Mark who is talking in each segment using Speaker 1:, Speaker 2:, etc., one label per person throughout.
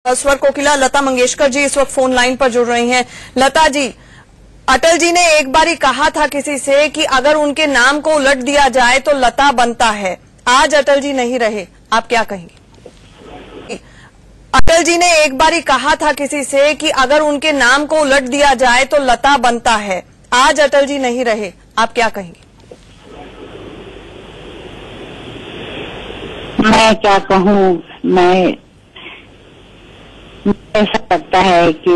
Speaker 1: स्वर कोकिला लता मंगेशकर जी इस वक्त फोन लाइन पर जुड़ रही हैं। लता जी, अटल जी ने एक बारी कहा था किसी से कि अगर उनके नाम को उलट दिया जाए तो लता बनता है। आज अटल जी नहीं रहे, आप क्या कहेंगे? अटल जी ने एक बारी कहा था किसी से कि अगर उनके नाम को उलट दिया जाए तो लता बनता है। आज अटल जी नहीं रहे, आप क्या कहेंगे?
Speaker 2: मैं क्या कहूँ, मैं ऐसा लगता है कि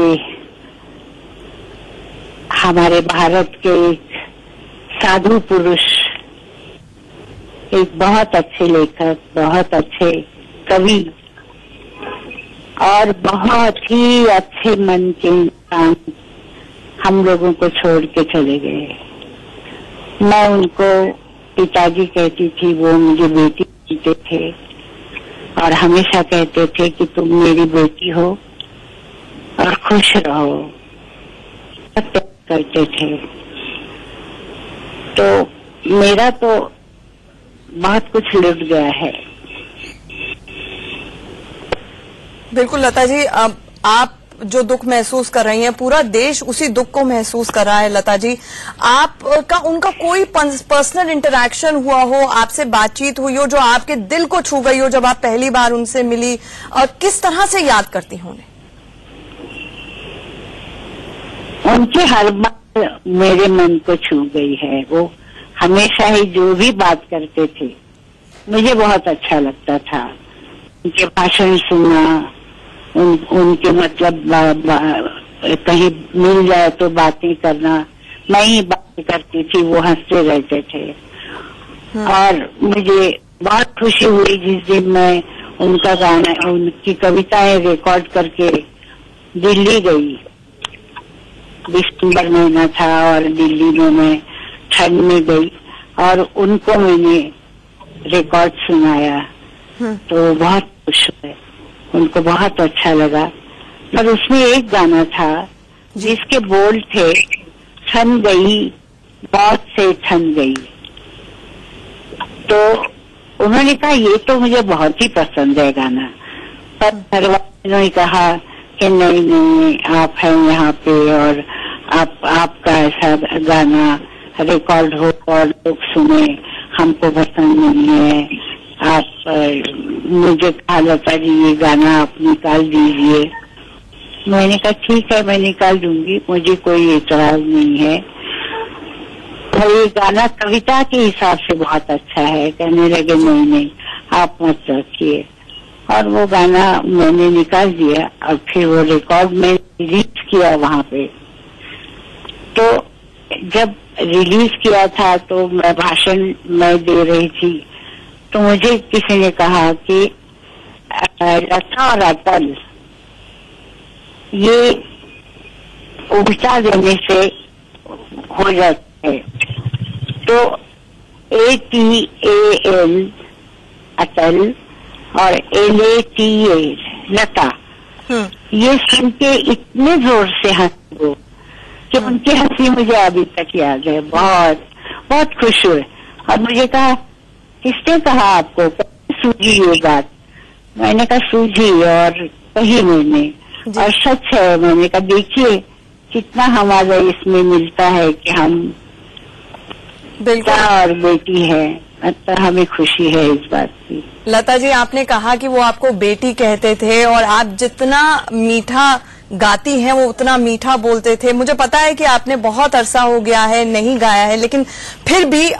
Speaker 2: हमारे भारत के एक साधु पुरुष, एक बहुत अच्छे लेखक, बहुत अच्छे कवि और बहुत ही अच्छे मन के इंसान हम लोगों को छोड़ के चले गए। मैं उनको पिताजी कहती थी, वो मुझे बेटी कहते थे और हमेशा कहते थे कि तुम मेरी बेटी हो और खुश रहो, करते थे। तो मेरा तो बहुत कुछ लुट गया है।
Speaker 1: बिल्कुल लता जी, आप जो दुख महसूस कर रही हैं, पूरा देश उसी दुख को महसूस कर रहा है। लता जी, आपका उनका कोई पर्सनल इंटरैक्शन हुआ हो, आपसे बातचीत हुई हो जो आपके दिल को छू गई हो जब आप पहली बार उनसे मिली, और किस तरह से याद करती हैं उन्हें?
Speaker 2: उनकी हर बात मेरे मन को छू गई है। वो हमेशा ही जो भी बात करते थे मुझे बहुत अच्छा लगता था। उनके भाषण सुनना, उनके मतलब कहीं मिल जाए तो बातें करना, मैं ही बातें करती थी, वो हंसते रहते थे। और मुझे बहुत खुशी हुई जिस दिन मैं उनका गाना, उनकी कविताएं रिकॉर्ड करके दिल्ली गई। दिसंबर महीना था और दिल्ली में मैं ठंड में गई और उनको मैंने रिकॉर्ड सुनाया तो बहुत खुश हुए, उनको बहुत अच्छा लगा। पर उसमें एक गाना था जिसके बोल थे, ठन गई मौत से ठन गई। तो उन्होंने कहा ये तो मुझे बहुत ही पसंद है गाना, पर घर वालों ने कहा कि नहीं नहीं, आप हैं यहाँ पे और आपका ऐसा गाना रिकॉर्ड हो और लोग सुने, हमको पसंद नहीं है। आप मुझे कहा लता जी ये गाना आप निकाल दीजिए। मैंने कहा ठीक है, मैं निकाल दूंगी, मुझे कोई एतराज नहीं है। और ये गाना कविता के हिसाब से बहुत अच्छा है। कहने लगे नहीं नहीं आप मत रखिए, और वो गाना मैंने निकाल दिया और फिर वो रिकॉर्ड में रिलीज किया वहाँ पे। तो जब रिलीज किया था तो मैं भाषण मैं दे रही थी, तो मुझे किसी ने कहा कि लता और अटल ये उल्टा देने से हो जाता है। तो ATAL अटल और LATA लता, ये सुन के इतने जोर से हंसी हो कि उनकी हंसी मुझे अभी तक याद है। बहुत बहुत खुश हुए और मुझे कहा किसने कहा आपको, सूझी ये बात? मैंने कहा सूझी और कही मैंने, और सच है। मैंने कहा देखिए कितना हमारा इसमें मिलता है कि हम बेटा और बेटी है, तो हमें खुशी है इस बात की।
Speaker 1: लता जी, आपने कहा कि वो आपको बेटी कहते थे और आप जितना मीठा गाती हैं वो उतना मीठा बोलते थे। मुझे पता है कि आपने बहुत अरसा हो गया है नहीं गाया है, लेकिन फिर भी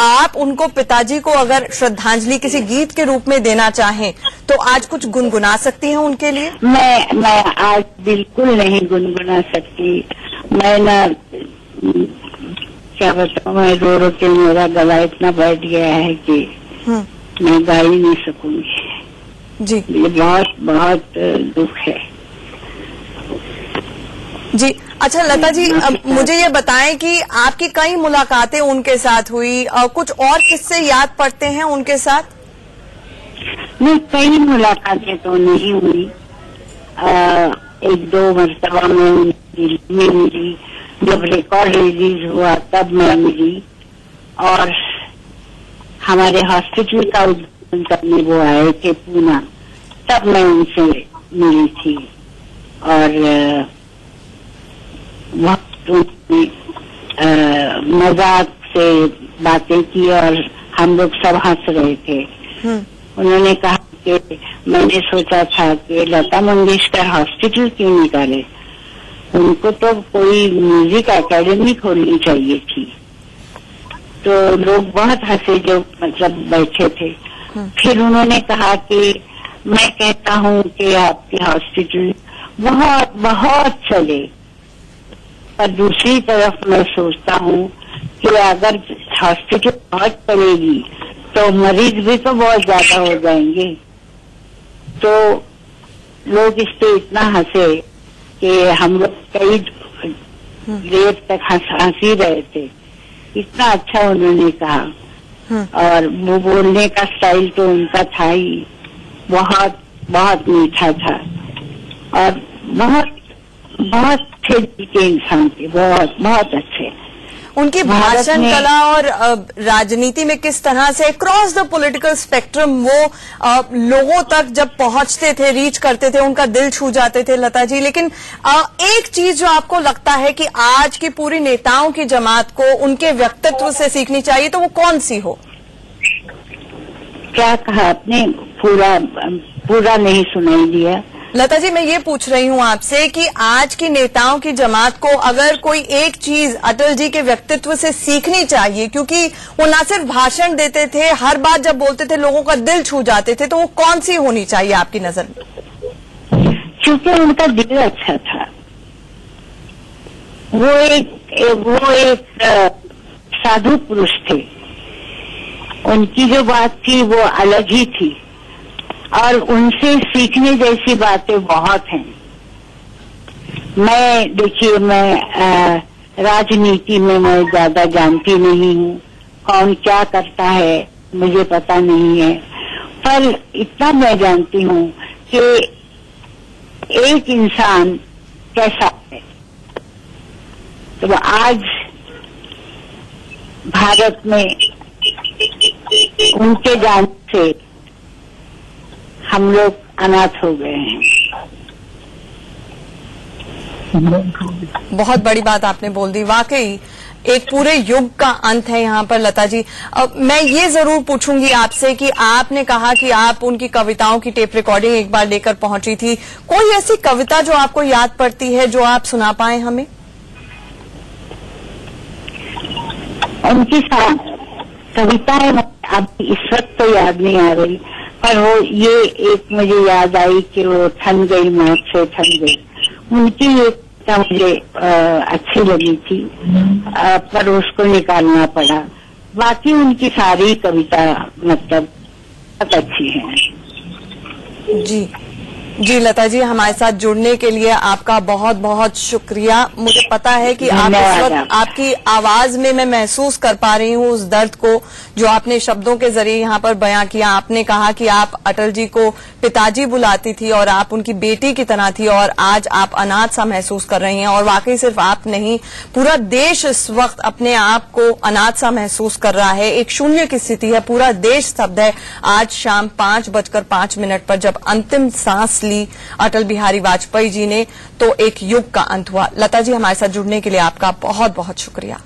Speaker 1: आप उनको, पिताजी को अगर श्रद्धांजलि किसी गीत के रूप में देना चाहें तो आज कुछ गुनगुना सकती हैं उनके लिए?
Speaker 2: मैं आज बिल्कुल नहीं गुनगुना सकती। मैं ना क्या बताऊं, मैं रो रो के मेरा गला इतना बैठ गया है कि मैं गा ही नहीं सकूंगी जी। ये बहुत बहुत दुख है
Speaker 1: जी। अच्छा लता जी, मुझे ये बताएं कि आपकी कई मुलाकातें उनके साथ हुई, कुछ और किस्से याद पड़ते हैं उनके साथ?
Speaker 2: नहीं, कई मुलाकातें तो नहीं हुई। एक दो मरतबा में दिल्ली में मिली, जब रिकॉर्ड रिलीज हुआ तब मैं मिली, और हमारे हॉस्पिटल का उद्घाटन करने वो आए थे पूना, तब मैं उनसे मिली थी और वक्त उन्होंने मजाक से बातें की और हम लोग सब हंस रहे थे। उन्होंने कहा कि मैंने सोचा था कि लता मंगेशकर हॉस्पिटल क्यों निकाले, उनको तो कोई म्यूजिक एकेडमी खोलनी चाहिए थी। तो लोग बहुत हंसे जो मतलब बैठे थे। फिर उन्होंने कहा कि मैं कहता हूँ कि आपके हॉस्पिटल बहुत बहुत चले, पर दूसरी तरफ मैं सोचता हूँ कि अगर हॉस्पिटल बहुत चलेगी तो मरीज भी तो बहुत ज्यादा हो जाएंगे। तो लोग इस पे इतना हंसे कि हम लोग कई देर तक हंसी रहे थे। इतना अच्छा उन्होंने कहा और वो बोलने का स्टाइल तो उनका था ही, बहुत बहुत मीठा था और बहुत बहुत अच्छे दिल के इंसान थे, बहुत बहुत अच्छे।
Speaker 1: उनकी भाषण कला और राजनीति में किस तरह से क्रॉस द पॉलिटिकल स्पेक्ट्रम वो लोगों तक जब पहुंचते थे, रीच करते थे, उनका दिल छू जाते थे लता जी। लेकिन एक चीज जो आपको लगता है कि आज की पूरी नेताओं की जमात को उनके व्यक्तित्व से सीखनी चाहिए, तो वो कौन सी हो?
Speaker 2: क्या कहा आपने? पूरा नहीं सुनाई दिया।
Speaker 1: लता जी, मैं ये पूछ रही हूँ आपसे कि आज की नेताओं की जमात को अगर कोई एक चीज अटल जी के व्यक्तित्व से सीखनी चाहिए, क्योंकि वो ना सिर्फ भाषण देते थे, हर बात जब बोलते थे लोगों का दिल छू जाते थे, तो वो कौन सी होनी चाहिए आपकी नजर में?
Speaker 2: क्योंकि उनका दिल अच्छा था। वो एक साधु पुरुष थे। उनकी जो बात थी वो अलग ही थी और उनसे सीखने जैसी बातें बहुत हैं। देखिए मैं राजनीति में मैं ज्यादा जानती नहीं हूँ, कौन क्या करता है मुझे पता नहीं है, पर इतना मैं जानती हूँ कि एक इंसान कैसा है। तो आज भारत में उनके जाने से हम लोग अनाथ हो गए हैं।
Speaker 1: बहुत बड़ी बात आपने बोल दी, वाकई एक पूरे युग का अंत है यहाँ पर लता जी। मैं ये जरूर पूछूंगी आपसे कि आपने कहा कि आप उनकी कविताओं की टेप रिकॉर्डिंग एक बार लेकर पहुंची थी, कोई ऐसी कविता जो आपको याद पड़ती है जो आप सुना पाए हमें?
Speaker 2: उनकी कविताएं अब इस वक्त तो याद नहीं आ रही, पर वो ये एक मुझे याद आई कि वो ठन गई मौत से ठन गई। उनकी एक कविता मुझे अच्छी लगी थी, पर उसको निकालना पड़ा। बाकी उनकी सारी कविता मतलब बहुत अच्छी है।
Speaker 1: जी जी लता जी, हमारे साथ जुड़ने के लिए आपका बहुत बहुत शुक्रिया। मुझे पता है कि आप इस वक्त आपकी आवाज में मैं महसूस कर पा रही हूँ उस दर्द को जो आपने शब्दों के जरिए यहाँ पर बयां किया। आपने कहा कि आप अटल जी को पिताजी बुलाती थी और आप उनकी बेटी की तरह थी और आज आप अनाथ सा महसूस कर रही हैं। और वाकई सिर्फ आप नहीं, पूरा देश इस वक्त अपने आप को अनाथ सा महसूस कर रहा है। एक शून्य की स्थिति है, पूरा देश स्तब्ध है। आज शाम 5:05 पर जब अंतिम सांस अटल बिहारी वाजपेयी जी ने, तो एक युग का अंत हुआ। लता जी, हमारे साथ जुड़ने के लिए आपका बहुत बहुत शुक्रिया।